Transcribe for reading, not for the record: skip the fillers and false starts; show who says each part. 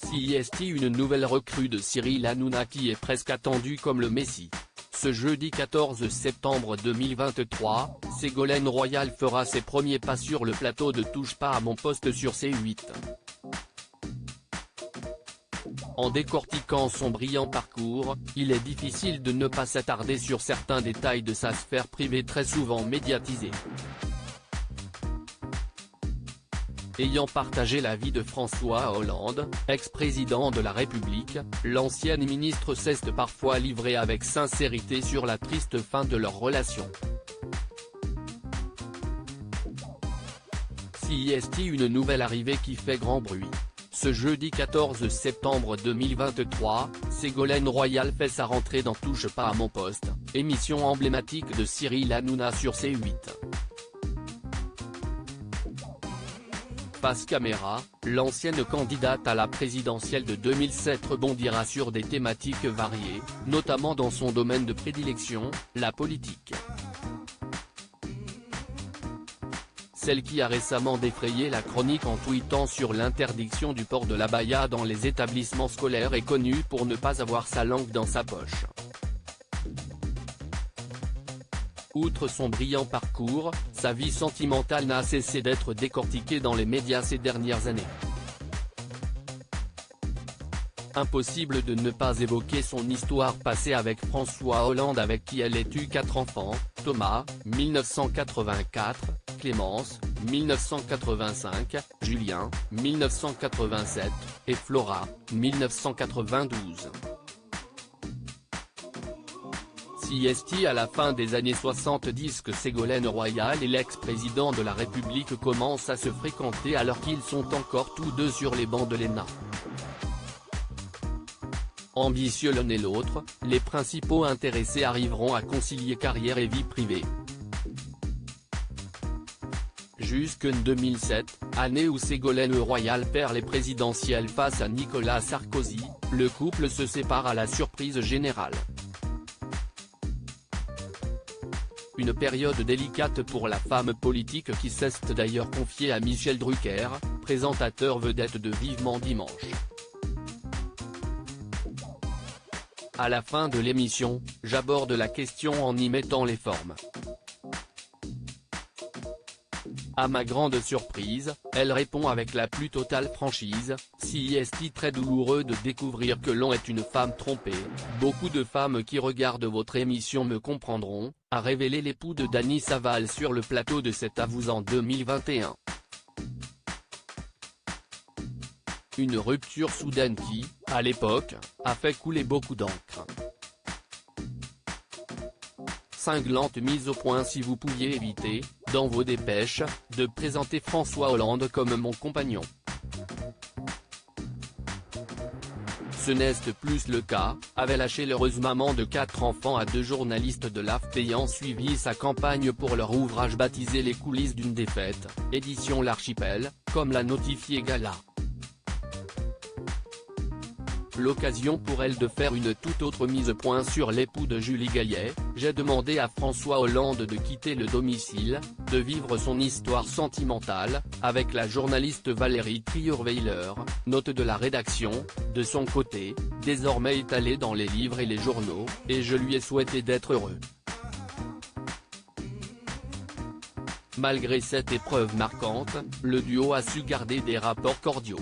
Speaker 1: CIST, une nouvelle recrue de Cyril Hanouna qui est presque attendue comme le Messie. Ce jeudi 14 septembre 2023, Ségolène Royal fera ses premiers pas sur le plateau de Touche pas à mon poste sur C8. En décortiquant son brillant parcours, il est difficile de ne pas s'attarder sur certains détails de sa sphère privée très souvent médiatisée. Ayant partagé la vie de François Hollande, ex-président de la République, l'ancienne ministre s'est parfois livrée avec sincérité sur la triste fin de leur relation. CIST, une nouvelle arrivée qui fait grand bruit. Ce jeudi 14 septembre 2023, Ségolène Royal fait sa rentrée dans Touche pas à mon poste, émission emblématique de Cyril Hanouna sur C8. Face caméra, l'ancienne candidate à la présidentielle de 2007 rebondira sur des thématiques variées, notamment dans son domaine de prédilection, la politique. Celle qui a récemment défrayé la chronique en tweetant sur l'interdiction du port de l'abaya dans les établissements scolaires est connue pour ne pas avoir sa langue dans sa poche. Outre son brillant parcours, sa vie sentimentale n'a cessé d'être décortiquée dans les médias ces dernières années. Impossible de ne pas évoquer son histoire passée avec François Hollande avec qui elle a eu 4 enfants, Thomas, 1984, Clémence, 1985, Julien, 1987, et Flora, 1992. CIST, à la fin des années 70 que Ségolène Royal et l'ex-président de la République commencent à se fréquenter alors qu'ils sont encore tous deux sur les bancs de l'ENA. Ambitieux l'un et l'autre, les principaux intéressés arriveront à concilier carrière et vie privée. Jusqu'en 2007, année où Ségolène Royal perd les présidentielles face à Nicolas Sarkozy, le couple se sépare à la surprise générale. Une période délicate pour la femme politique qui s'est d'ailleurs confiée à Michel Drucker, présentateur vedette de Vivement Dimanche. À la fin de l'émission, j'aborde la question en y mettant les formes. À ma grande surprise, elle répond avec la plus totale franchise, CIST, très douloureux de découvrir que l'on est une femme trompée, beaucoup de femmes qui regardent votre émission me comprendront, a révélé l'époux de Dany Saval sur le plateau de C'est à vous en 2021. Une rupture soudaine qui, à l'époque, a fait couler beaucoup d'encre. Cinglante mise au point. Si vous pouviez éviter, dans vos dépêches, de présenter François Hollande comme mon compagnon. Ce n'est plus le cas, avait lâché l'heureuse maman de 4 enfants à 2 journalistes de l'AFP ayant suivi sa campagne pour leur ouvrage baptisé Les coulisses d'une défaite, édition L'Archipel, comme l'a notifié Gala. L'occasion pour elle de faire une toute autre mise au point sur l'époux de Julie Gaillet. J'ai demandé à François Hollande de quitter le domicile, de vivre son histoire sentimentale, avec la journaliste Valérie Trierweiler, note de la rédaction, de son côté, désormais étalée dans les livres et les journaux, et je lui ai souhaité d'être heureux. Malgré cette épreuve marquante, le duo a su garder des rapports cordiaux.